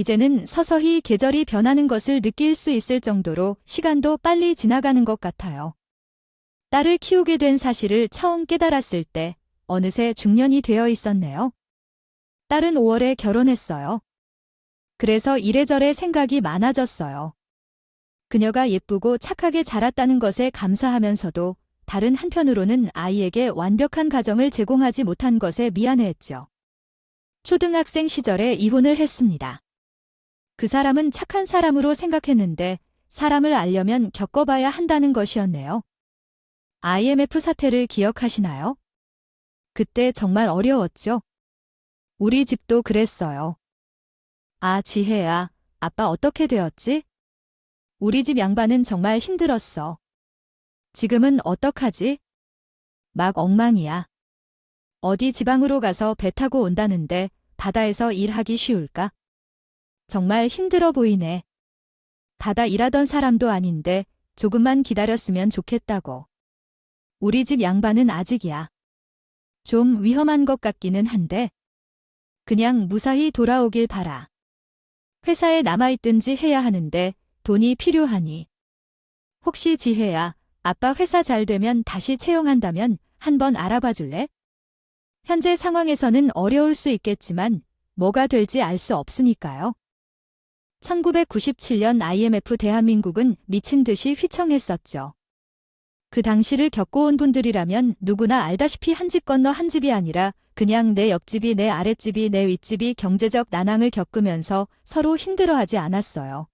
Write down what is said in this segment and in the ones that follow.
이제는 서서히 계절이 변하는 것을 느낄 수 있을 정도로 시간도 빨리 지나가는 것 같아요. 딸을 키우게 된 사실을 처음 깨달았을 때 어느새 중년이 되어 있었네요. 딸은 5월에 결혼했어요. 그래서 이래저래 생각이 많아졌어요. 그녀가 예쁘고 착하게 자랐다는 것에 감사하면서도 다른 한편으로는 아이에게 완벽한 가정을 제공하지 못한 것에 미안해했죠. 초등학생 시절에 이혼을 했습니다. 그 사람은 착한 사람으로 생각했는데 사람을 알려면 겪어봐야 한다는 것이었네요. IMF 사태를 기억하시나요? 그때 정말 어려웠죠. 우리 집도 그랬어요. 아, 지혜야, 아빠 어떻게 되었지? 우리 집 양반은 정말 힘들었어. 지금은 어떡하지? 막 엉망이야. 어디 지방으로 가서 배 타고 온다는데 바다에서 일하기 쉬울까? 정말 힘들어 보이네. 바다 일하던 사람도 아닌데 조금만 기다렸으면 좋겠다고. 우리 집 양반은 아직이야. 좀 위험한 것 같기는 한데 그냥 무사히 돌아오길 바라. 회사에 남아있든지 해야 하는데 돈이 필요하니. 혹시 지혜야, 아빠 회사 잘 되면 다시 채용한다면 한번 알아봐 줄래? 현재 상황에서는 어려울 수 있겠지만 뭐가 될지 알 수 없으니까요. 1997년 IMF 대한민국은 미친 듯이 휘청했었죠. 그 당시를 겪어온 분들이라면 누구나 알다시피 한 집 건너 한 집이 아니라 그냥 내 옆집이 내 아랫집이 내 윗집이 경제적 난항을 겪으면서 서로 힘들어하지 않았어요.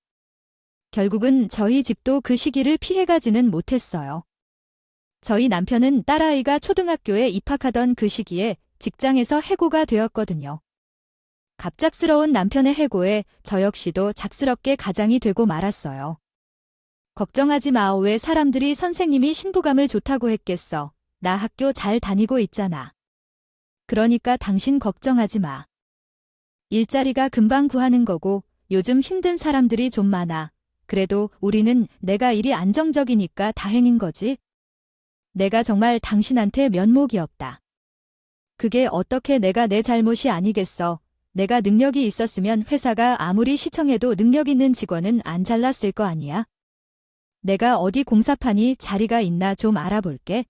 결국은 저희 집도 그 시기를 피해가지는 못했어요. 저희 남편은 딸아이가 초등학교에 입학하던 그 시기에 직장에서 해고가 되었거든요. 갑작스러운 남편의 해고에 저 역시도 작스럽게 가장이 되고 말았어요. 걱정하지 마. 왜 사람들이 선생님이 신부감을 좋다고 했겠어. 나 학교 잘 다니고 있잖아. 그러니까 당신 걱정하지 마. 일자리가 금방 구하는 거고 요즘 힘든 사람들이 좀 많아. 그래도 우리는 내가 일이 안정적이니까 다행인 거지. 내가 정말 당신한테 면목이 없다. 그게 어떻게 내가 내 잘못이 아니겠어. 내가 능력이 있었으면 회사가 아무리 시청해도 능력 있는 직원은 안 잘랐을 거 아니야. 내가 어디 공사판이 자리가 있나 좀 알아볼게.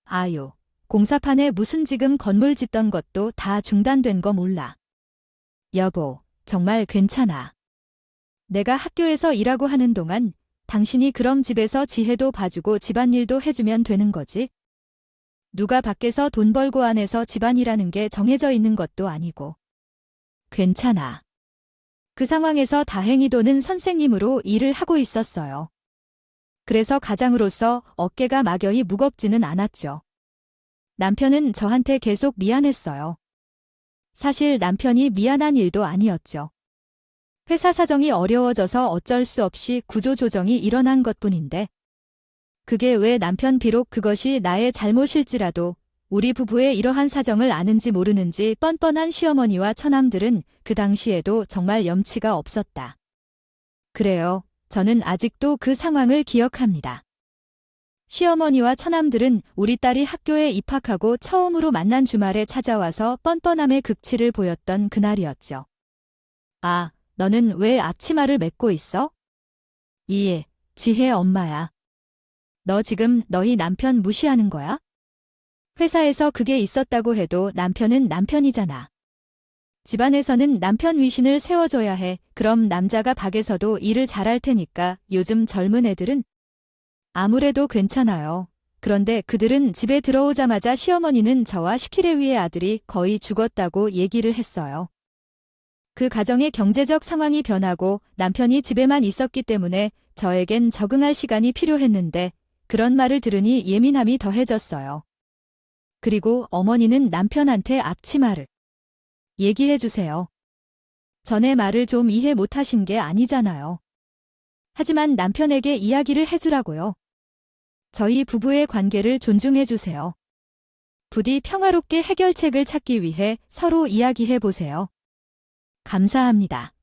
아유, 공사판에 무슨 지금 건물 짓던 것도 다 중단된 거 몰라. 여보, 정말 괜찮아. 내가 학교에서 일하고 하는 동안 당신이 그럼 집에서 지혜도 봐주고 집안일도 해주면 되는 거지. 누가 밖에서 돈 벌고 안에서 집안일하는 게 정해져 있는 것도 아니고. 괜찮아. 그 상황에서 다행히도는 선생님으로 일을 하고 있었어요. 그래서 가장으로서 어깨가 막연히 무겁지는 않았죠. 남편은 저한테 계속 미안했어요. 사실 남편이 미안한 일도 아니었죠. 회사 사정이 어려워져서 어쩔 수 없이 구조조정이 일어난 것뿐인데 그게 왜 남편 비록 그것이 나의 잘못일지라도 우리 부부의 이러한 사정을 아는지 모르는지 뻔뻔한 시어머니와 처남들은 그 당시에도 정말 염치가 없었다. 그래요. 저는 아직도 그 상황을 기억합니다. 시어머니와 처남들은 우리 딸이 학교에 입학하고 처음으로 만난 주말에 찾아와서 뻔뻔함의 극치를 보였던 그날이었죠. 아, 너는 왜 앞치마를 맺고 있어? 예, 지혜 엄마야. 너 지금 너희 남편 무시하는 거야? 회사에서 그게 있었다고 해도 남편은 남편이잖아. 집안에서는 남편 위신을 세워줘야 해. 그럼 남자가 밖에서도 일을 잘할 테니까 요즘 젊은 애들은 아무래도 괜찮아요. 그런데 그들은 집에 들어오자마자 시어머니는 저와 시키레 위의 아들이 거의 죽었다고 얘기를 했어요. 그 가정의 경제적 상황이 변하고 남편이 집에만 있었기 때문에 저에겐 적응할 시간이 필요했는데 그런 말을 들으니 예민함이 더해졌어요. 그리고 어머니는 남편한테 앞치마를 얘기해 주세요. 전에 말을 좀 이해 못하신 게 아니잖아요. 하지만 남편에게 이야기를 해주라고요. 저희 부부의 관계를 존중해 주세요. 부디 평화롭게 해결책을 찾기 위해 서로 이야기해 보세요. 감사합니다.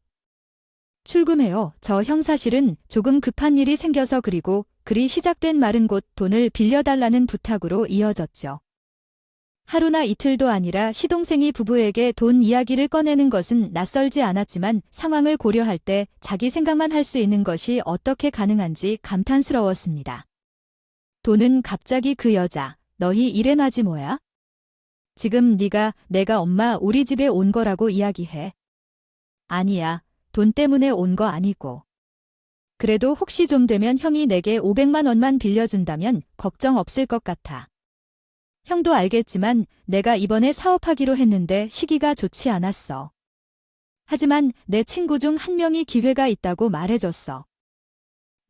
출금해요. 저 형사실은 조금 급한 일이 생겨서 그리고 글이 시작된 말은 곧 돈을 빌려달라는 부탁으로 이어졌죠. 하루나 이틀도 아니라 시동생이 부부에게 돈 이야기를 꺼내는 것은 낯설지 않았지만 상황을 고려할 때 자기 생각만 할 수 있는 것이 어떻게 가능한지 감탄스러웠습니다. 돈은 갑자기 그 여자, 너희 일해나지 뭐야? 지금 네가 내가 엄마 우리 집에 온 거라고 이야기해. 아니야, 돈 때문에 온 거 아니고. 그래도 혹시 좀 되면 형이 내게 500만 원만 빌려준다면 걱정 없을 것 같아. 형도 알겠지만 내가 이번에 사업하기로 했는데 시기가 좋지 않았어. 하지만 내 친구 중 한 명이 기회가 있다고 말해줬어.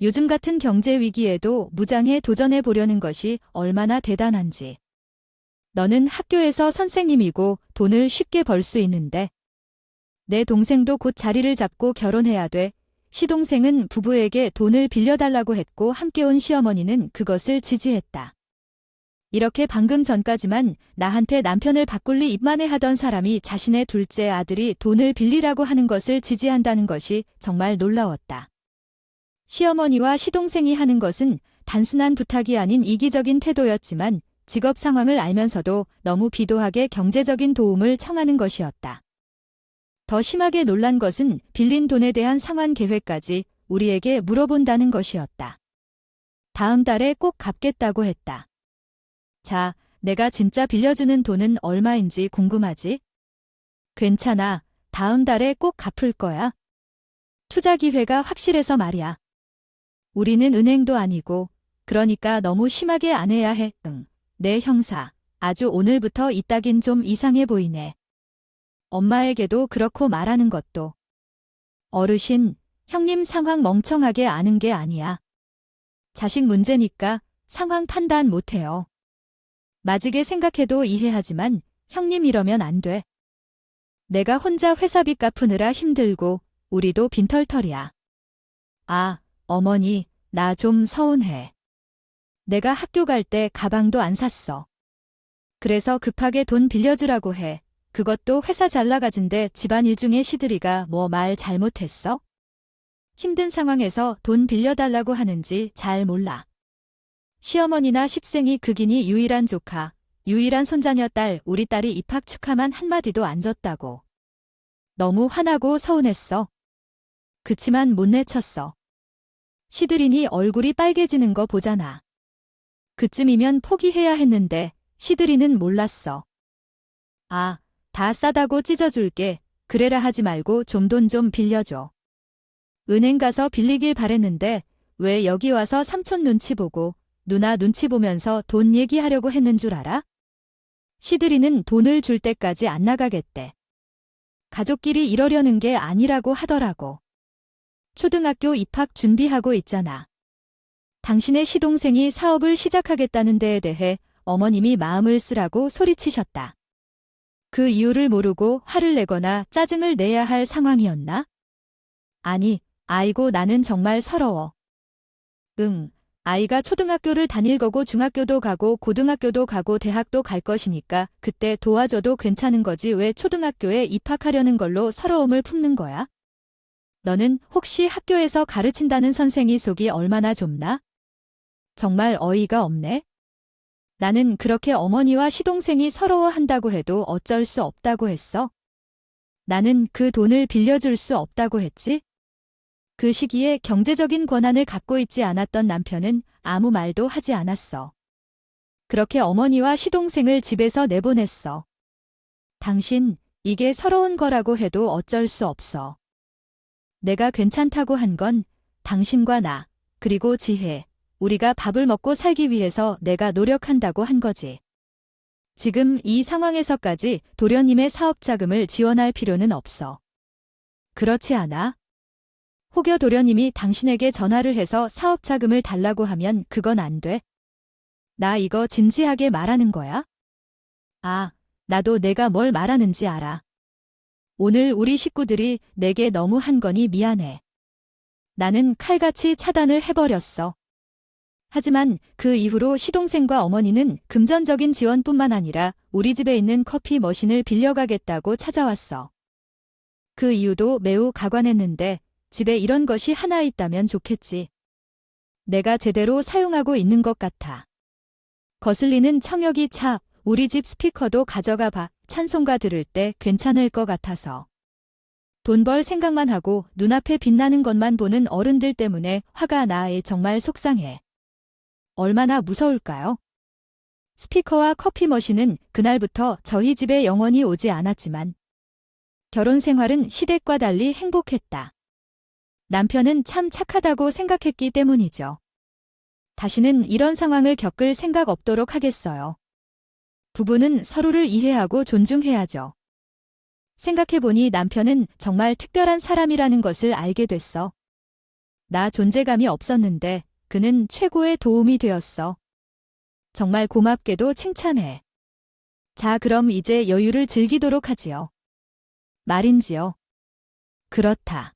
요즘 같은 경제 위기에도 무장해 도전해 보려는 것이 얼마나 대단한지. 너는 학교에서 선생님이고 돈을 쉽게 벌 수 있는데 내 동생도 곧 자리를 잡고 결혼해야 돼. 시동생은 부부에게 돈을 빌려달라고 했고 함께 온 시어머니는 그것을 지지했다. 이렇게 방금 전까지만 나한테 남편을 바꿀리 입만해하던 사람이 자신의 둘째 아들이 돈을 빌리라고 하는 것을 지지한다는 것이 정말 놀라웠다. 시어머니와 시동생이 하는 것은 단순한 부탁이 아닌 이기적인 태도였지만 직업 상황을 알면서도 너무 비도하게 경제적인 도움을 청하는 것이었다. 더 심하게 놀란 것은 빌린 돈에 대한 상환 계획까지 우리에게 물어본다는 것이었다. 다음 달에 꼭 갚겠다고 했다. 자, 내가 진짜 빌려주는 돈은 얼마인지 궁금하지? 괜찮아. 다음 달에 꼭 갚을 거야. 투자 기회가 확실해서 말이야. 우리는 은행도 아니고, 그러니까 너무 심하게 안 해야 해. 응. 네, 형사. 아주 오늘부터 이따긴 좀 이상해 보이네. 엄마에게도 그렇고 말하는 것도. 어르신, 형님 상황 멍청하게 아는 게 아니야. 자식 문제니까 상황 판단 못해요. 맞으게 생각해도 이해하지만 형님 이러면 안 돼. 내가 혼자 회사비 갚으느라 힘들고 우리도 빈털털이야. 아, 어머니, 나 좀 서운해. 내가 학교 갈 때 가방도 안 샀어. 그래서 급하게 돈 빌려주라고 해. 그것도 회사 잘 나가진데 집안일 중에 시들이가 뭐 말 잘못했어? 힘든 상황에서 돈 빌려달라고 하는지 잘 몰라. 시어머니나 십생이 극인이 유일한 조카, 유일한 손자녀 딸, 우리 딸이 입학 축하만 한마디도 안 줬다고. 너무 화나고 서운했어. 그치만 못 내쳤어. 시드린이 얼굴이 빨개지는 거 보잖아. 그쯤이면 포기해야 했는데 시드린은 몰랐어. 아, 다 싸다고 찢어줄게. 그래라 하지 말고 좀 돈 좀 빌려줘. 은행 가서 빌리길 바랬는데 왜 여기 와서 삼촌 눈치 보고 누나 눈치 보면서 돈 얘기하려고 했는 줄 알아? 시드리는 돈을 줄 때까지 안 나가겠대. 가족끼리 이러려는 게 아니라고 하더라고. 초등학교 입학 준비하고 있잖아. 당신의 시동생이 사업을 시작하겠다는 데에 대해 어머님이 마음을 쓰라고 소리치셨다. 그 이유를 모르고 화를 내거나 짜증을 내야 할 상황이었나? 아니, 아이고 나는 정말 서러워. 응, 아이가 초등학교를 다닐 거고 중학교도 가고 고등학교도 가고 대학도 갈 것이니까 그때 도와줘도 괜찮은 거지 왜 초등학교에 입학하려는 걸로 서러움을 품는 거야? 너는 혹시 학교에서 가르친다는 선생이 속이 얼마나 좁나? 정말 어이가 없네. 나는 그렇게 어머니와 시동생이 서러워한다고 해도 어쩔 수 없다고 했어. 나는 그 돈을 빌려줄 수 없다고 했지. 그 시기에 경제적인 권한을 갖고 있지 않았던 남편은 아무 말도 하지 않았어. 그렇게 어머니와 시동생을 집에서 내보냈어. 당신, 이게 서러운 거라고 해도 어쩔 수 없어. 내가 괜찮다고 한 건 당신과 나, 그리고 지혜, 우리가 밥을 먹고 살기 위해서 내가 노력한다고 한 거지. 지금 이 상황에서까지 도련님의 사업 자금을 지원할 필요는 없어. 그렇지 않아? 혹여 도련님이 당신에게 전화를 해서 사업 자금을 달라고 하면 그건 안 돼. 나 이거 진지하게 말하는 거야? 아, 나도 내가 뭘 말하는지 알아. 오늘 우리 식구들이 내게 너무 한 거니 미안해. 나는 칼같이 차단을 해버렸어. 하지만 그 이후로 시동생과 어머니는 금전적인 지원뿐만 아니라 우리 집에 있는 커피 머신을 빌려가겠다고 찾아왔어. 그 이유도 매우 가관했는데 집에 이런 것이 하나 있다면 좋겠지. 내가 제대로 사용하고 있는 것 같아. 거슬리는 청역이 차, 우리 집 스피커도 가져가 봐. 찬송가 들을 때 괜찮을 것 같아서. 돈 벌 생각만 하고 눈앞에 빛나는 것만 보는 어른들 때문에 화가 나. 정말 속상해. 얼마나 무서울까요? 스피커와 커피 머신은 그날부터 저희 집에 영원히 오지 않았지만 결혼 생활은 시댁과 달리 행복했다. 남편은 참 착하다고 생각했기 때문이죠. 다시는 이런 상황을 겪을 생각 없도록 하겠어요. 부부는 서로를 이해하고 존중해야죠. 생각해보니 남편은 정말 특별한 사람이라는 것을 알게 됐어. 나 존재감이 없었는데 그는 최고의 도움이 되었어. 정말 고맙게도 칭찬해. 자, 그럼 이제 여유를 즐기도록 하지요. 말인지요. 그렇다.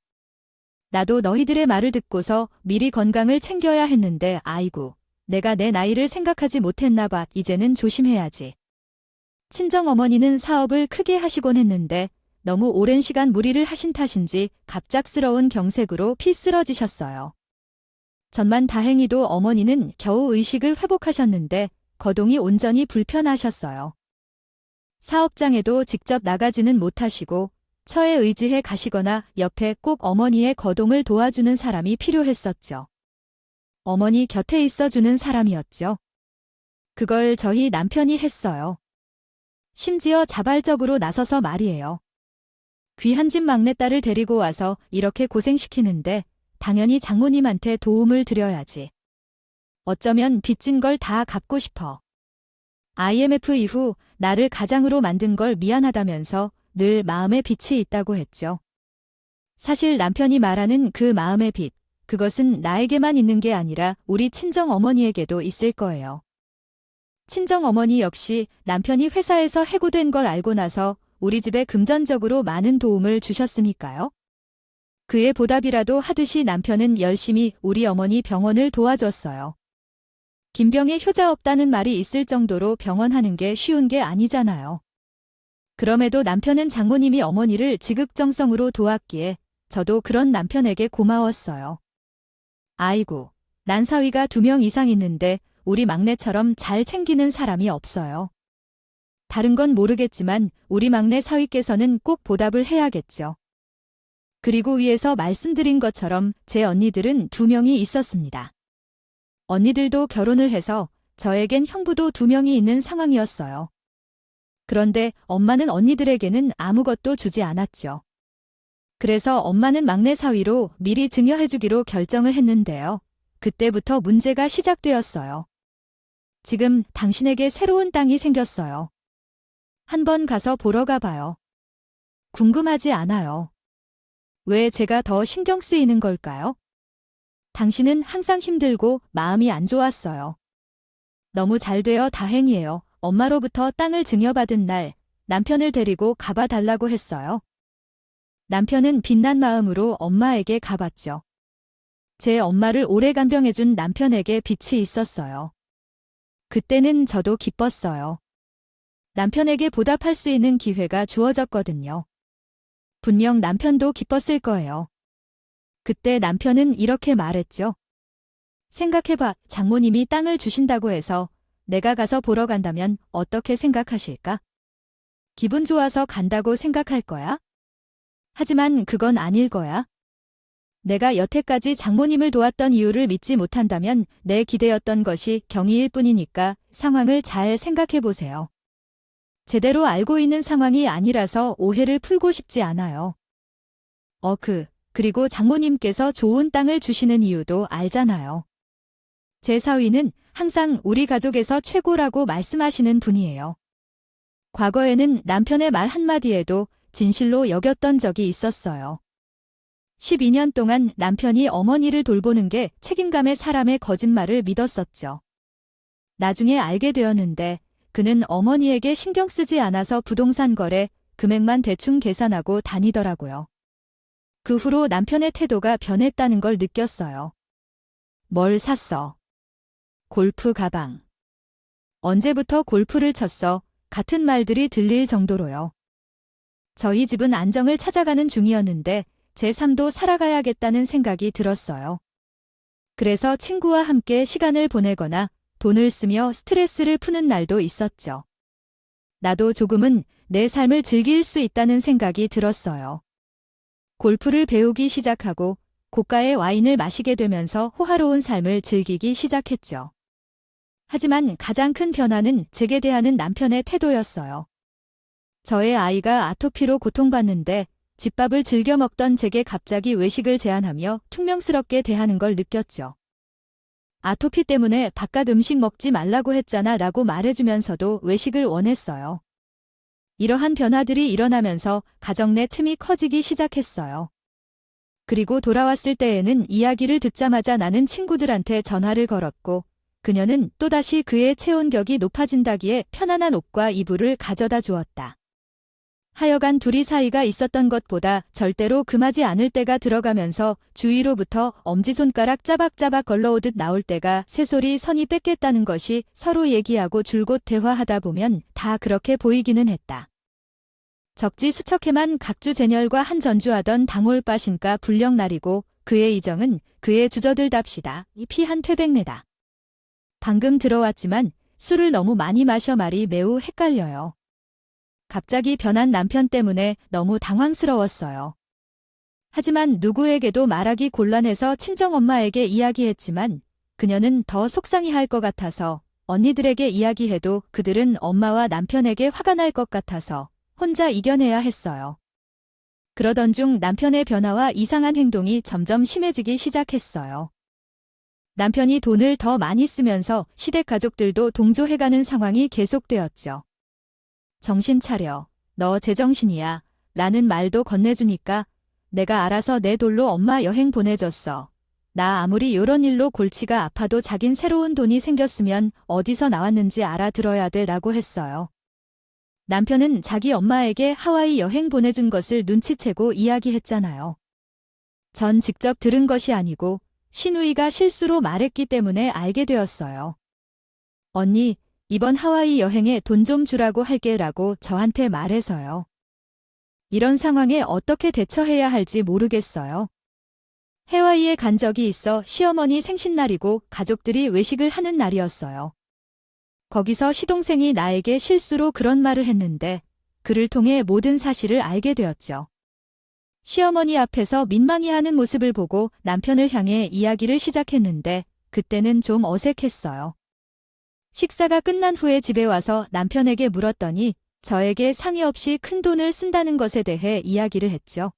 나도 너희들의 말을 듣고서 미리 건강을 챙겨야 했는데 아이고, 내가 내 나이를 생각하지 못했나 봐. 이제는 조심해야지. 친정어머니는 사업을 크게 하시곤 했는데 너무 오랜 시간 무리를 하신 탓인지 갑작스러운 경색으로 피 쓰러지셨어요. 전만 다행히도 어머니는 겨우 의식을 회복하셨는데 거동이 온전히 불편하셨어요. 사업장에도 직접 나가지는 못하시고 처에 의지해 가시거나 옆에 꼭 어머니의 거동을 도와주는 사람이 필요했었죠. 어머니 곁에 있어주는 사람이었죠. 그걸 저희 남편이 했어요. 심지어 자발적으로 나서서 말이에요. 귀한 집 막내딸을 데리고 와서 이렇게 고생시키는데 당연히 장모님한테 도움을 드려야지. 어쩌면 빚진 걸 다 갚고 싶어. IMF 이후 나를 가장으로 만든 걸 미안하다면서 늘 마음에 빚이 있다고 했죠. 사실 남편이 말하는 그 마음의 빚, 그것은 나에게만 있는 게 아니라 우리 친정어머니에게도 있을 거예요. 친정어머니 역시 남편이 회사에서 해고된 걸 알고 나서 우리 집에 금전적으로 많은 도움을 주셨으니까요. 그의 보답이라도 하듯이 남편은 열심히 우리 어머니 병원을 도와줬어요. 김병에 효자 없다는 말이 있을 정도로 병원하는 게 쉬운 게 아니잖아요. 그럼에도 남편은 장모님이 어머니를 지극정성으로 도왔기에 저도 그런 남편에게 고마웠어요. 아이고, 난 사위가 2명 이상 있는데 우리 막내처럼 잘 챙기는 사람이 없어요. 다른 건 모르겠지만 우리 막내 사위께서는 꼭 보답을 해야겠죠. 그리고 위에서 말씀드린 것처럼 제 언니들은 2명이 있었습니다. 언니들도 결혼을 해서 저에겐 형부도 2명이 있는 상황이었어요. 그런데 엄마는 언니들에게는 아무것도 주지 않았죠. 그래서 엄마는 막내 사위로 미리 증여해주기로 결정을 했는데요. 그때부터 문제가 시작되었어요. 지금 당신에게 새로운 땅이 생겼어요. 한번 가서 보러 가봐요. 궁금하지 않아요. 왜 제가 더 신경 쓰이는 걸까요? 당신은 항상 힘들고 마음이 안 좋았어요. 너무 잘 되어 다행이에요. 엄마로부터 땅을 증여받은 날 남편을 데리고 가봐 달라고 했어요. 남편은 빛난 마음으로 엄마에게 가봤죠. 제 엄마를 오래 간병해준 남편에게 빚이 있었어요. 그때는 저도 기뻤어요. 남편에게 보답할 수 있는 기회가 주어졌거든요. 분명 남편도 기뻤을 거예요. 그때 남편은 이렇게 말했죠. 생각해봐, 장모님이 땅을 주신다고 해서 내가 가서 보러 간다면 어떻게 생각하실까? 기분 좋아서 간다고 생각할 거야? 하지만 그건 아닐 거야. 내가 여태까지 장모님을 도왔던 이유를 믿지 못한다면 내 기대였던 것이 경이일 뿐이니까 상황을 잘 생각해 보세요. 제대로 알고 있는 상황이 아니라서 오해를 풀고 싶지 않아요. 그리고 장모님께서 좋은 땅을 주시는 이유도 알잖아요. 제 사위는 항상 우리 가족에서 최고라고 말씀하시는 분이에요. 과거에는 남편의 말 한마디에도 진실로 여겼던 적이 있었어요. 12년 동안 남편이 어머니를 돌보는 게 책임감의 사람의 거짓말을 믿었었죠. 나중에 알게 되었는데 그는 어머니에게 신경 쓰지 않아서 부동산 거래 금액만 대충 계산하고 다니더라고요. 그 후로 남편의 태도가 변했다는 걸 느꼈어요. 뭘 샀어? 골프 가방. 언제부터 골프를 쳤어? 같은 말들이 들릴 정도로요. 저희 집은 안정을 찾아가는 중이었는데 제 삶도 살아가야겠다는 생각이 들었어요. 그래서 친구와 함께 시간을 보내거나 돈을 쓰며 스트레스를 푸는 날도 있었죠. 나도 조금은 내 삶을 즐길 수 있다는 생각이 들었어요. 골프를 배우기 시작하고 고가의 와인을 마시게 되면서 호화로운 삶을 즐기기 시작했죠. 하지만 가장 큰 변화는 제게 대하는 남편의 태도였어요. 저의 아이가 아토피로 고통받는데 집밥을 즐겨 먹던 제게 갑자기 외식을 제안하며 퉁명스럽게 대하는 걸 느꼈죠. 아토피 때문에 바깥 음식 먹지 말라고 했잖아 라고 말해주면서도 외식을 원했어요. 이러한 변화들이 일어나면서 가정 내 틈이 커지기 시작했어요. 그리고 돌아왔을 때에는 이야기를 듣자마자 나는 친구들한테 전화를 걸었고 그녀는 또다시 그의 체온격이 높아진다기에 편안한 옷과 이불을 가져다 주었다. 하여간 둘이 사이가 있었던 것보다 절대로 금하지 않을 때가 들어가면서 주위로부터 엄지손가락 짜박짜박 걸러오듯 나올 때가 새소리 선이 뺏겠다는 것이 서로 얘기하고 줄곧 대화하다 보면 다 그렇게 보이기는 했다. 적지 수척해만 각주제렬과 한 전주하던 당올바 신가 불령날이고 그의 이정은 그의 주저들답시다. 피한 퇴백내다. 방금 들어왔지만 술을 너무 많이 마셔 말이 매우 헷갈려요. 갑자기 변한 남편 때문에 너무 당황스러웠어요. 하지만 누구에게도 말하기 곤란해서 친정엄마에게 이야기했지만 그녀는 더 속상해할 것 같아서 언니들에게 이야기해도 그들은 엄마와 남편에게 화가 날 것 같아서 혼자 이겨내야 했어요. 그러던 중 남편의 변화와 이상한 행동이 점점 심해지기 시작했어요. 남편이 돈을 더 많이 쓰면서 시댁 가족들도 동조해가는 상황이 계속되었죠. 정신 차려. 너 제정신이야. 라는 말도 건네주니까 내가 알아서 내 돈로 엄마 여행 보내줬어. 나 아무리 요런 일로 골치가 아파도 자긴 새로운 돈이 생겼으면 어디서 나왔는지 알아들어야 돼 라고 했어요. 남편은 자기 엄마에게 하와이 여행 보내준 것을 눈치채고 이야기했잖아요. 전 직접 들은 것이 아니고 시누이가 실수로 말했기 때문에 알게 되었어요. 언니, 이번 하와이 여행에 돈 좀 주라고 할게 라고 저한테 말해서요. 이런 상황에 어떻게 대처해야 할지 모르겠어요. 하와이에 간 적이 있어 시어머니 생신날이고 가족들이 외식을 하는 날이었어요. 거기서 시동생이 나에게 실수로 그런 말을 했는데 그를 통해 모든 사실을 알게 되었죠. 시어머니 앞에서 민망해하는 모습을 보고 남편을 향해 이야기를 시작했는데 그때는 좀 어색했어요. 식사가 끝난 후에 집에 와서 남편에게 물었더니 저에게 상의 없이 큰 돈을 쓴다는 것에 대해 이야기를 했죠.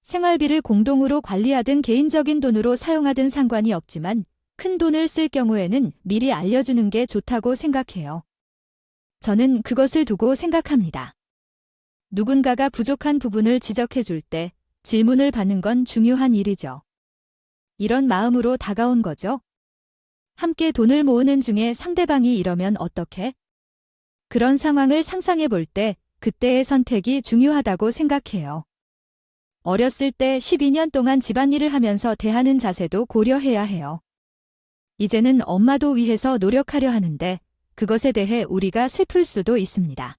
생활비를 공동으로 관리하든 개인적인 돈으로 사용하든 상관이 없지만 큰 돈을 쓸 경우에는 미리 알려주는 게 좋다고 생각해요. 저는 그것을 두고 생각합니다. 누군가가 부족한 부분을 지적해 줄 때 질문을 받는 건 중요한 일이죠. 이런 마음으로 다가온 거죠. 함께 돈을 모으는 중에 상대방이 이러면 어떡해? 그런 상황을 상상해 볼 때 그때의 선택이 중요하다고 생각해요. 어렸을 때 12년 동안 집안일을 하면서 대하는 자세도 고려해야 해요. 이제는 엄마도 위해서 노력하려 하는데 그것에 대해 우리가 슬플 수도 있습니다.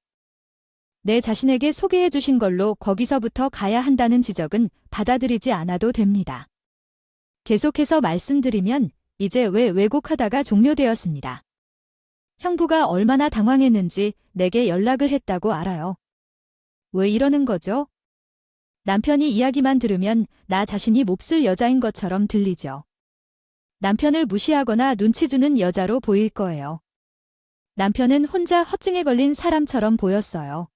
내 자신에게 소개해 주신 걸로 거기서부터 가야 한다는 지적은 받아들이지 않아도 됩니다. 계속해서 말씀드리면 이제 왜 왜곡하다가 종료되었습니다. 형부가 얼마나 당황했는지 내게 연락을 했다고 알아요. 왜 이러는 거죠? 남편이 이야기만 들으면 나 자신이 몹쓸 여자인 것처럼 들리죠. 남편을 무시하거나 눈치 주는 여자로 보일 거예요. 남편은 혼자 허증에 걸린 사람처럼 보였어요.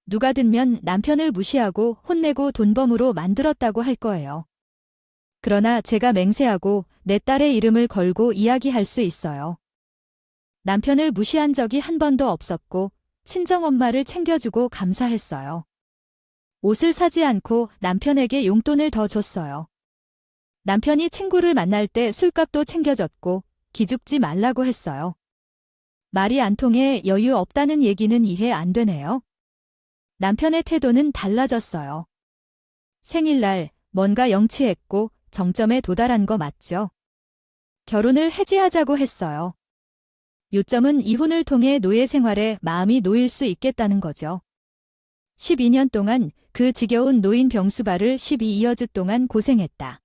누가 듣면 남편을 무시하고 혼내고 돈범으로 만들었다고 할 거예요. 그러나 제가 맹세하고 내 딸의 이름을 걸고 이야기할 수 있어요. 남편을 무시한 적이 한 번도 없었고 친정엄마를 챙겨주고 감사했어요. 옷을 사지 않고 남편에게 용돈을 더 줬어요. 남편이 친구를 만날 때 술값도 챙겨줬고 기죽지 말라고 했어요. 말이 안 통해 여유 없다는 얘기는 이해 안 되네요. 남편의 태도는 달라졌어요. 생일날 뭔가 영치했고 정점에 도달한 거 맞죠? 결혼을 해지하자고 했어요. 요점은 이혼을 통해 노예 생활에 마음이 놓일 수 있겠다는 거죠. 12년 동안 그 지겨운 노인 병수발을 12이어즈 동안 고생했다.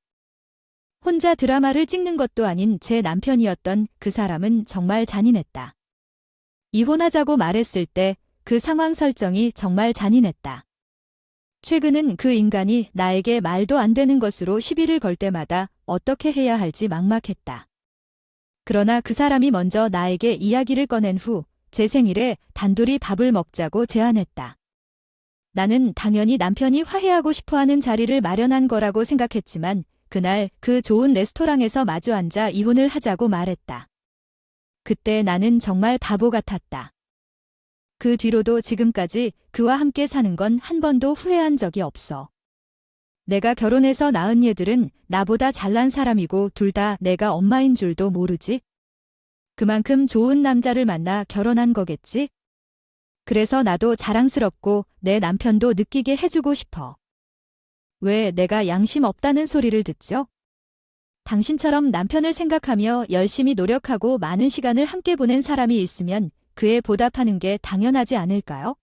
혼자 드라마를 찍는 것도 아닌 제 남편이었던 그 사람은 정말 잔인했다. 이혼하자고 말했을 때 그 상황 설정이 정말 잔인했다. 최근은 그 인간이 나에게 말도 안 되는 것으로 시비를 걸 때마다 어떻게 해야 할지 막막했다. 그러나 그 사람이 먼저 나에게 이야기를 꺼낸 후 제 생일에 단둘이 밥을 먹자고 제안했다. 나는 당연히 남편이 화해하고 싶어하는 자리를 마련한 거라고 생각했지만 그날 그 좋은 레스토랑에서 마주 앉아 이혼을 하자고 말했다. 그때 나는 정말 바보 같았다. 그 뒤로도 지금까지 그와 함께 사는 건 한 번도 후회한 적이 없어. 내가 결혼해서 낳은 얘들은 나보다 잘난 사람이고 둘 다 내가 엄마인 줄도 모르지? 그만큼 좋은 남자를 만나 결혼한 거겠지? 그래서 나도 자랑스럽고 내 남편도 느끼게 해주고 싶어. 왜 내가 양심 없다는 소리를 듣죠? 당신처럼 남편을 생각하며 열심히 노력하고 많은 시간을 함께 보낸 사람이 있으면 그에 보답하는 게 당연하지 않을까요?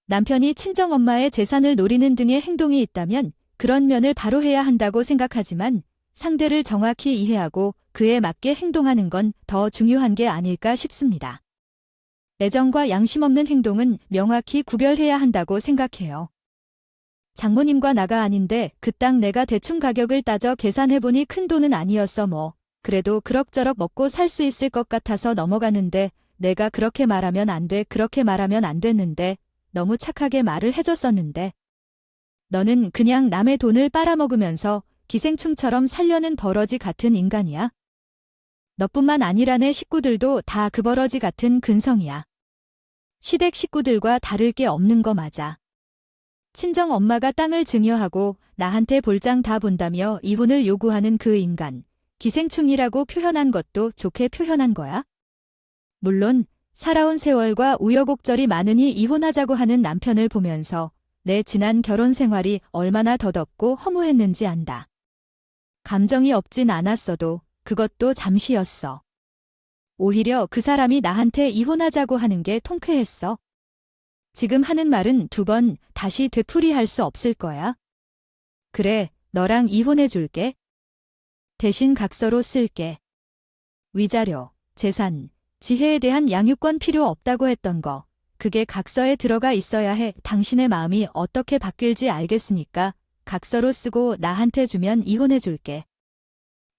남편이 친정엄마의 재산을 노리는 등의 행동이 있다면 그런 면을 바로해야 한다고 생각하지만 상대를 정확히 이해하고 그에 맞게 행동하는 건 더 중요한 게 아닐까 싶습니다. 애정과 양심 없는 행동은 명확히 구별해야 한다고 생각해요. 장모님과 나가 아닌데 그 땅 내가 대충 가격을 따져 계산해보니 큰 돈은 아니었어 뭐. 그래도 그럭저럭 먹고 살 수 있을 것 같아서 넘어가는데 내가 그렇게 말하면 안 돼, 그렇게 말하면 안 됐는데 너무 착하게 말을 해줬었는데. 너는 그냥 남의 돈을 빨아먹으면서 기생충처럼 살려는 버러지 같은 인간이야. 너뿐만 아니라 내 식구들도 다 그 버러지 같은 근성이야. 시댁 식구들과 다를 게 없는 거 맞아. 친정 엄마가 땅을 증여하고 나한테 볼장 다 본다며 이혼을 요구하는 그 인간, 기생충이라고 표현한 것도 좋게 표현한 거야? 물론 살아온 세월과 우여곡절이 많으니 이혼하자고 하는 남편을 보면서 내 지난 결혼 생활이 얼마나 더덥고 허무했는지 안다. 감정이 없진 않았어도 그것도 잠시였어. 오히려 그 사람이 나한테 이혼하자고 하는 게 통쾌했어. 지금 하는 말은 2번 다시 되풀이할 수 없을 거야. 그래, 너랑 이혼해줄게. 대신 각서로 쓸게. 위자료, 재산, 지혜에 대한 양육권 필요 없다고 했던 거. 그게 각서에 들어가 있어야 해. 당신의 마음이 어떻게 바뀔지 알겠으니까 각서로 쓰고 나한테 주면 이혼해줄게.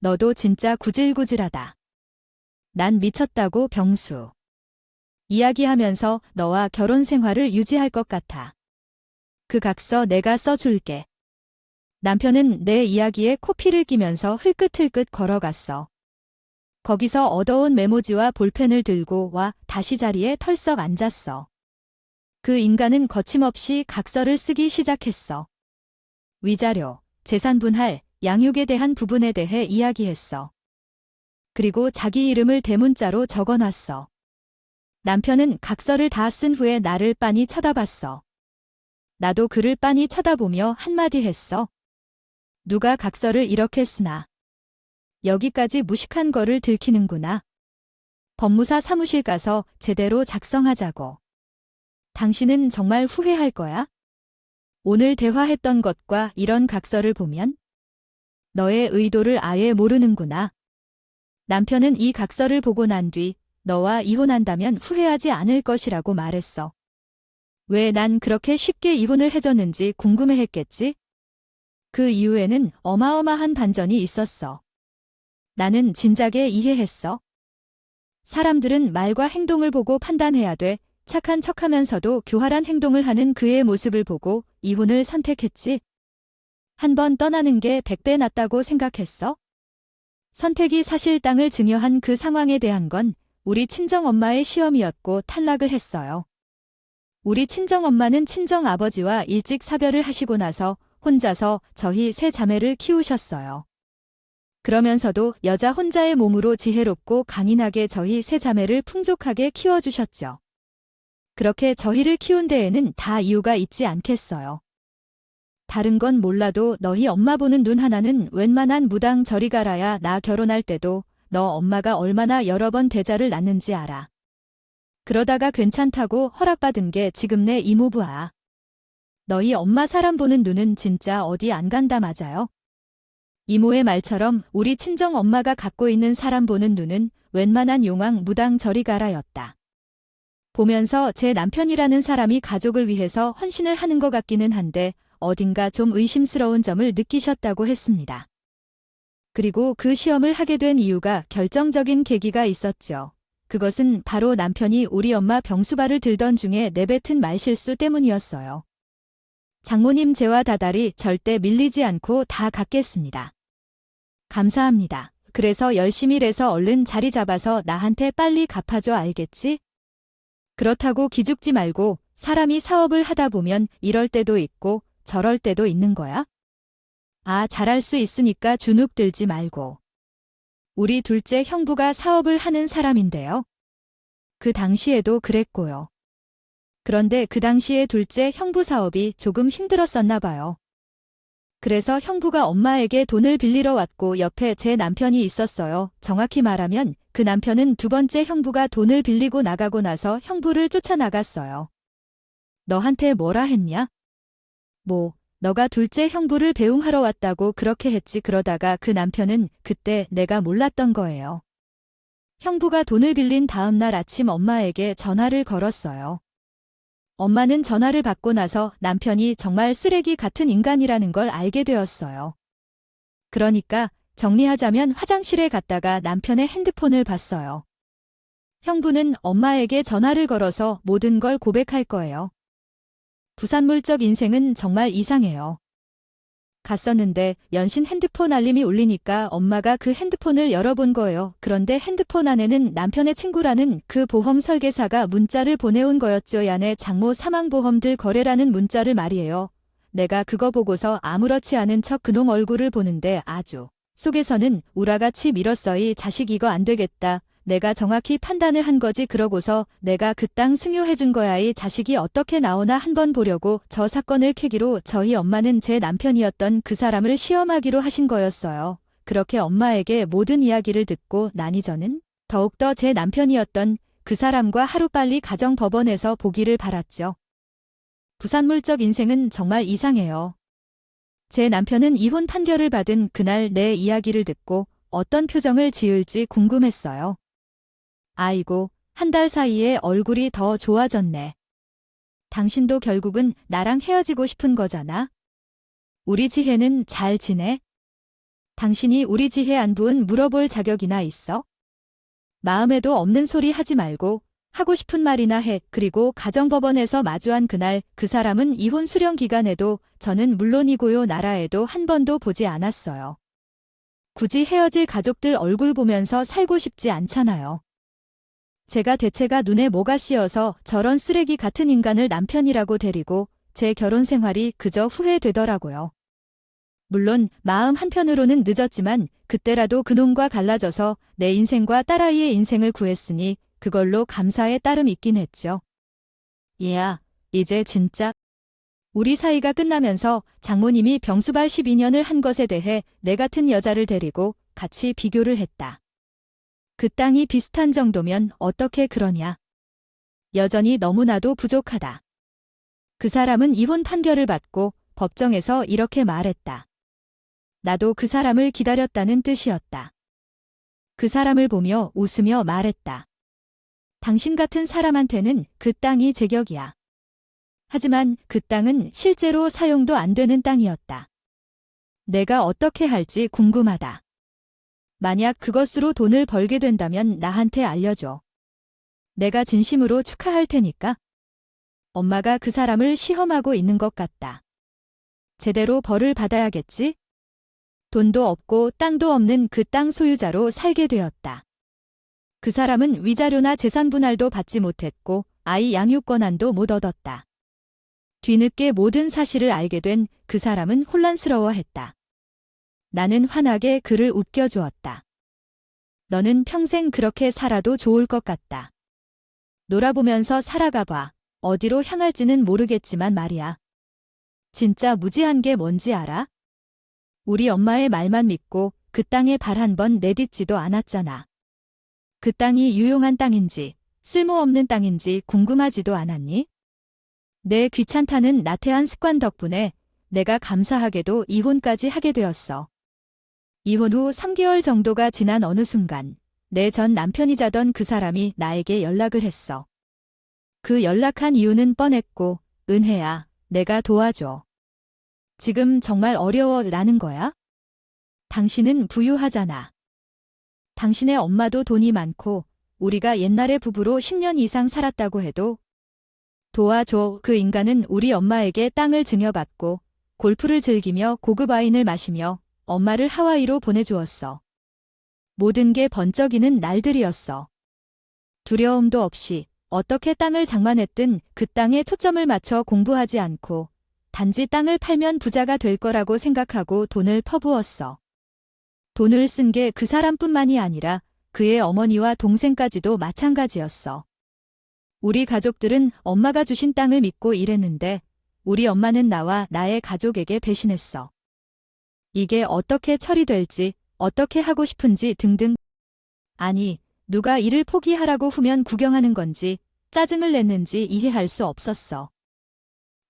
너도 진짜 구질구질하다. 난 미쳤다고 병수. 이야기하면서 너와 결혼 생활을 유지할 것 같아. 그 각서 내가 써줄게. 남편은 내 이야기에 코피를 끼면서 흘끗흘끗 걸어갔어. 거기서 얻어온 메모지와 볼펜을 들고 와 다시 자리에 털썩 앉았어. 그 인간은 거침없이 각서를 쓰기 시작했어. 위자료, 재산 분할, 양육에 대한 부분에 대해 이야기했어. 그리고 자기 이름을 대문자로 적어놨어. 남편은 각서를 다 쓴 후에 나를 빤히 쳐다봤어. 나도 그를 빤히 쳐다보며 한마디 했어. 누가 각서를 이렇게 쓰나. 여기까지 무식한 거를 들키는구나. 법무사 사무실 가서 제대로 작성하자고. 당신은 정말 후회할 거야? 오늘 대화했던 것과 이런 각서를 보면 너의 의도를 아예 모르는구나. 남편은 이 각서를 보고 난 뒤 너와 이혼한다면 후회하지 않을 것이라고 말했어. 왜 난 그렇게 쉽게 이혼을 해줬는지 궁금해했겠지? 그 이후에는 어마어마한 반전이 있었어. 나는 진작에 이해했어. 사람들은 말과 행동을 보고 판단해야 돼. 착한 척하면서도 교활한 행동을 하는 그의 모습을 보고 이혼을 선택했지. 한 번 떠나는 게 100배 낫다고 생각했어. 선택이 사실 땅을 증여한 그 상황에 대한 건 우리 친정엄마의 시험이었고 탈락을 했어요. 우리 친정엄마는 친정아버지와 일찍 사별을 하시고 나서 혼자서 저희 3자매를 키우셨어요. 그러면서도 여자 혼자의 몸으로 지혜롭고 강인하게 저희 3자매를 풍족하게 키워주셨죠. 그렇게 저희를 키운 데에는 다 이유가 있지 않겠어요. 다른 건 몰라도 너희 엄마 보는 눈 하나는 웬만한 무당 저리 가라야. 나 결혼할 때도 너 엄마가 얼마나 여러 번 대자를 낳는지 알아. 그러다가 괜찮다고 허락받은 게 지금 내 이모부야. 너희 엄마 사람 보는 눈은 진짜 어디 안 간다 맞아요? 이모의 말처럼 우리 친정 엄마가 갖고 있는 사람 보는 눈은 웬만한 용왕 무당 저리 가라였다. 보면서 제 남편이라는 사람이 가족을 위해서 헌신을 하는 것 같기는 한데 어딘가 좀 의심스러운 점을 느끼셨다고 했습니다. 그리고 그 시험을 하게 된 이유가 결정적인 계기가 있었죠. 그것은 바로 남편이 우리 엄마 병수발을 들던 중에 내뱉은 말실수 때문이었어요. 장모님 재화 다달이 절대 밀리지 않고 다 갚겠습니다. 감사합니다. 그래서 열심히 일해서 얼른 자리 잡아서 나한테 빨리 갚아줘 알겠지? 그렇다고 기죽지 말고 사람이 사업을 하다 보면 이럴 때도 있고 저럴 때도 있는 거야. 아, 잘할 수 있으니까 주눅 들지 말고. 우리 둘째 형부가 사업을 하는 사람인데요. 그 당시에도 그랬고요. 그런데 그 당시에 둘째 형부 사업이 조금 힘들었었나 봐요. 그래서 형부가 엄마에게 돈을 빌리러 왔고 옆에 제 남편이 있었어요. 정확히 말하면 그 남편은 두 번째 형부가 돈을 빌리고 나가고 나서 형부를 쫓아나갔어요. 너한테 뭐라 했냐? 너가 둘째 형부를 배웅하러 왔다고 그렇게 했지. 그러다가 그 남편은 그때 내가 몰랐던 거예요. 형부가 돈을 빌린 다음 날 아침 엄마에게 전화를 걸었어요. 엄마는 전화를 받고 나서 남편이 정말 쓰레기 같은 인간이라는 걸 알게 되었어요. 그러니까 정리하자면 화장실에 갔다가 남편의 핸드폰을 봤어요. 형부는 엄마에게 전화를 걸어서 모든 걸 고백할 거예요. 부산물적 인생은 정말 이상해요. 갔었는데 연신 핸드폰 알림이 울리니까 엄마가 그 핸드폰을 열어본 거예요. 그런데 핸드폰 안에는 남편의 친구라는 그 보험 설계사가 문자를 보내온 거였죠. 야네 장모 사망보험들 거래라는 문자를 말이에요. 내가 그거 보고서 아무렇지 않은 척 그놈 얼굴을 보는데 아주 속에서는 우라같이 밀었어. 이 자식 이거 안 되겠다. 내가 정확히 판단을 한 거지. 그러고서 내가 그 땅 승유해준 거야. 이 자식이 어떻게 나오나 한번 보려고 저 사건을 캐기로 저희 엄마는 제 남편이었던 그 사람을 시험하기로 하신 거였어요. 그렇게 엄마에게 모든 이야기를 듣고 나니 저는 더욱더 제 남편이었던 그 사람과 하루빨리 가정법원에서 보기를 바랐죠. 부산물적 인생은 정말 이상해요. 제 남편은 이혼 판결을 받은 그날 내 이야기를 듣고 어떤 표정을 지을지 궁금했어요. 아이고, 한 달 사이에 얼굴이 더 좋아졌네. 당신도 결국은 나랑 헤어지고 싶은 거잖아. 우리 지혜는 잘 지내? 당신이 우리 지혜 안부는 물어볼 자격이나 있어? 마음에도 없는 소리 하지 말고 하고 싶은 말이나 해. 그리고 가정법원에서 마주한 그날 그 사람은 이혼 수령 기간에도 저는 물론이고요 나라에도 한 번도 보지 않았어요. 굳이 헤어질 가족들 얼굴 보면서 살고 싶지 않잖아요. 제가 대체가 눈에 뭐가 씌어서 저런 쓰레기 같은 인간을 남편이라고 데리고 제 결혼 생활이 그저 후회되더라고요. 물론 마음 한편으로는 늦었지만 그때라도 그놈과 갈라져서 내 인생과 딸아이의 인생을 구했으니 그걸로 감사의 따름 있긴 했죠. 얘야, 이제 진짜 우리 사이가 끝나면서 장모님이 병수발 12년을 한 것에 대해 내 같은 여자를 데리고 같이 비교를 했다. 그 땅이 비슷한 정도면 어떻게 그러냐. 여전히 너무나도 부족하다. 그 사람은 이혼 판결을 받고 법정에서 이렇게 말했다. 나도 그 사람을 기다렸다는 뜻이었다. 그 사람을 보며 웃으며 말했다. 당신 같은 사람한테는 그 땅이 제격이야. 하지만 그 땅은 실제로 사용도 안 되는 땅이었다. 내가 어떻게 할지 궁금하다. 만약 그것으로 돈을 벌게 된다면 나한테 알려줘. 내가 진심으로 축하할 테니까. 엄마가 그 사람을 시험하고 있는 것 같다. 제대로 벌을 받아야겠지? 돈도 없고 땅도 없는 그 땅 소유자로 살게 되었다. 그 사람은 위자료나 재산 분할도 받지 못했고 아이 양육 권한도 못 얻었다. 뒤늦게 모든 사실을 알게 된 그 사람은 혼란스러워했다. 나는 환하게 그를 웃겨주었다. 너는 평생 그렇게 살아도 좋을 것 같다. 놀아보면서 살아가봐. 어디로 향할지는 모르겠지만 말이야. 진짜 무지한 게 뭔지 알아? 우리 엄마의 말만 믿고 그 땅에 발 한 번 내딛지도 않았잖아. 그 땅이 유용한 땅인지 쓸모없는 땅인지 궁금하지도 않았니? 내 귀찮다는 나태한 습관 덕분에 내가 감사하게도 이혼까지 하게 되었어. 이혼 후 3개월 정도가 지난 어느 순간 내 전 남편이 자던 그 사람이 나에게 연락을 했어. 그 연락한 이유는 뻔했고, 은혜야, 내가 도와줘. 지금 정말 어려워 라는 거야? 당신은 부유하잖아. 당신의 엄마도 돈이 많고, 우리가 옛날에 부부로 10년 이상 살았다고 해도 도와줘. 그 인간은 우리 엄마에게 땅을 증여받고, 골프를 즐기며 고급 와인을 마시며 엄마를 하와이로 보내주었어. 모든 게 번쩍이는 날들이었어. 두려움도 없이 어떻게 땅을 장만했든 그 땅에 초점을 맞춰 공부하지 않고 단지 땅을 팔면 부자가 될 거라고 생각하고 돈을 퍼부었어. 돈을 쓴 게 그 사람뿐만이 아니라 그의 어머니와 동생까지도 마찬가지였어. 우리 가족들은 엄마가 주신 땅을 믿고 일했는데 우리 엄마는 나와 나의 가족에게 배신했어. 이게 어떻게 처리될지, 어떻게 하고 싶은지 등등. 아니, 누가 일을 포기하라고 후면 구경하는 건지 짜증을 냈는지 이해할 수 없었어.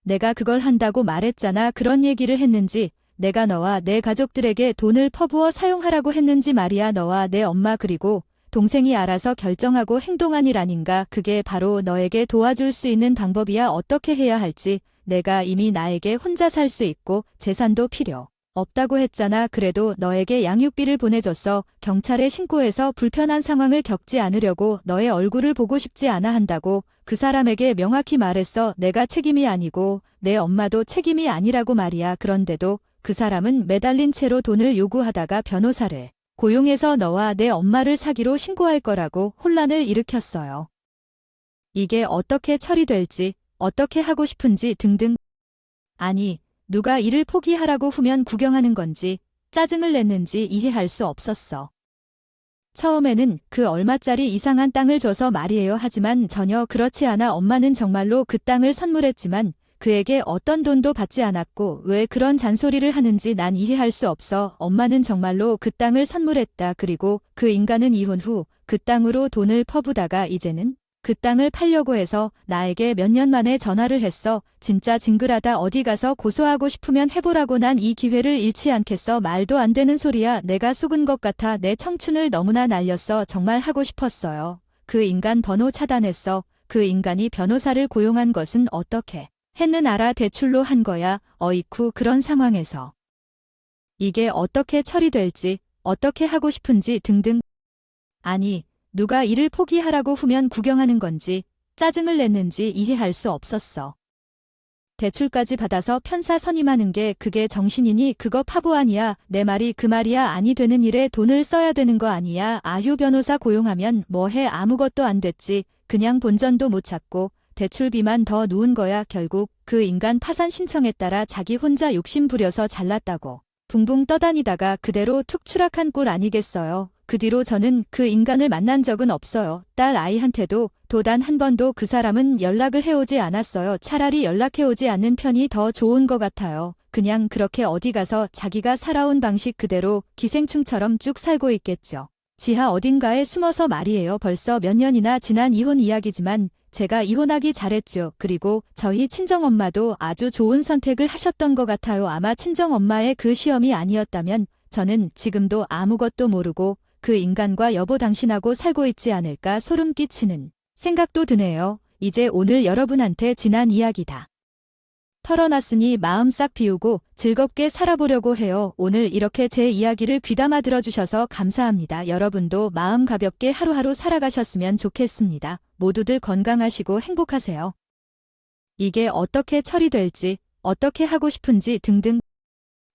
내가 그걸 한다고 말했잖아. 그런 얘기를 했는지, 내가 너와 내 가족들에게 돈을 퍼부어 사용하라고 했는지 말이야. 너와 내 엄마 그리고 동생이 알아서 결정하고 행동한 일 아닌가. 그게 바로 너에게 도와줄 수 있는 방법이야. 어떻게 해야 할지. 내가 이미 나에게 혼자 살 수 있고 재산도 필요 없다고 했잖아. 그래도 너에게 양육비를 보내줬어. 경찰에 신고해서 불편한 상황을 겪지 않으려고. 너의 얼굴을 보고 싶지 않아 한다고 그 사람에게 명확히 말했어. 내가 책임이 아니고 내 엄마도 책임이 아니라고 말이야. 그런데도 그 사람은 매달린 채로 돈을 요구하다가 변호사를 고용해서 너와 내 엄마를 사기로 신고할 거라고 혼란을 일으켰어요. 이게 어떻게 처리될지, 어떻게 하고 싶은지 등등. 아니, 누가 일을 포기하라고 후면 구경하는 건지 짜증을 냈는지 이해할 수 없었어. 처음에는 그 얼마짜리 이상한 땅을 줘서 말이에요. 하지만 전혀 그렇지 않아. 엄마는 정말로 그 땅을 선물했지만 그에게 어떤 돈도 받지 않았고 왜 그런 잔소리를 하는지 난 이해할 수 없어. 엄마는 정말로 그 땅을 선물했다. 그리고 그 인간은 이혼 후 그 땅으로 돈을 퍼부다가 이제는 그 땅을 팔려고 해서 나에게 몇 년 만에 전화를 했어. 진짜 징그라다. 어디 가서 고소하고 싶으면 해보라고. 난 이 기회를 잃지 않겠어. 말도 안 되는 소리야. 내가 속은 것 같아. 내 청춘을 너무나 날렸어. 정말 하고 싶었어요. 그 인간 번호 차단했어. 그 인간이 변호사를 고용한 것은 어떻게 했는 알아. 대출로 한 거야. 어이쿠. 그런 상황에서 이게 어떻게 처리될지, 어떻게 하고 싶은지 등등. 아니, 누가 일을 포기하라고 후면 구경하는 건지 짜증을 냈는지 이해할 수 없었어. 대출까지 받아서 편사 선임하는 게 그게 정신이니? 그거 파보 아니야. 내 말이 그 말이야. 아니 되는 일에 돈을 써야 되는 거 아니야. 아휴, 변호사 고용하면 뭐해. 아무것도 안 됐지. 그냥 본전도 못 찾고 대출비만 더 누운 거야. 결국 그 인간 파산 신청에 따라 자기 혼자 욕심 부려서 잘났다고 붕붕 떠다니다가 그대로 툭 추락한 꼴 아니겠어요. 그 뒤로 저는 그 인간을 만난 적은 없어요. 딸 아이한테도 도단 한 번도 그 사람은 연락을 해오지 않았어요. 차라리 연락해오지 않는 편이 더 좋은 것 같아요. 그냥 그렇게 어디 가서 자기가 살아온 방식 그대로 기생충처럼 쭉 살고 있겠죠. 지하 어딘가에 숨어서 말이에요. 벌써 몇 년이나 지난 이혼 이야기지만 제가 이혼하기 잘했죠. 그리고 저희 친정엄마도 아주 좋은 선택을 하셨던 것 같아요. 아마 친정엄마의 그 시험이 아니었다면 저는 지금도 아무것도 모르고 그 인간과 여보 당신하고 살고 있지 않을까 소름 끼치는 생각도 드네요. 이제 오늘 여러분한테 지난 이야기다 털어놨으니 마음 싹 비우고 즐겁게 살아보려고 해요. 오늘 이렇게 제 이야기를 귀담아 들어주셔서 감사합니다. 여러분도 마음 가볍게 하루하루 살아가셨으면 좋겠습니다. 모두들 건강하시고 행복하세요. 이게 어떻게 처리될지, 어떻게 하고 싶은지 등등.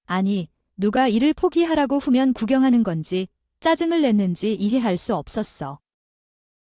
아니, 누가 일을 포기하라고 후면 구경하는 건지 짜증을 냈는지 이해할 수 없었어.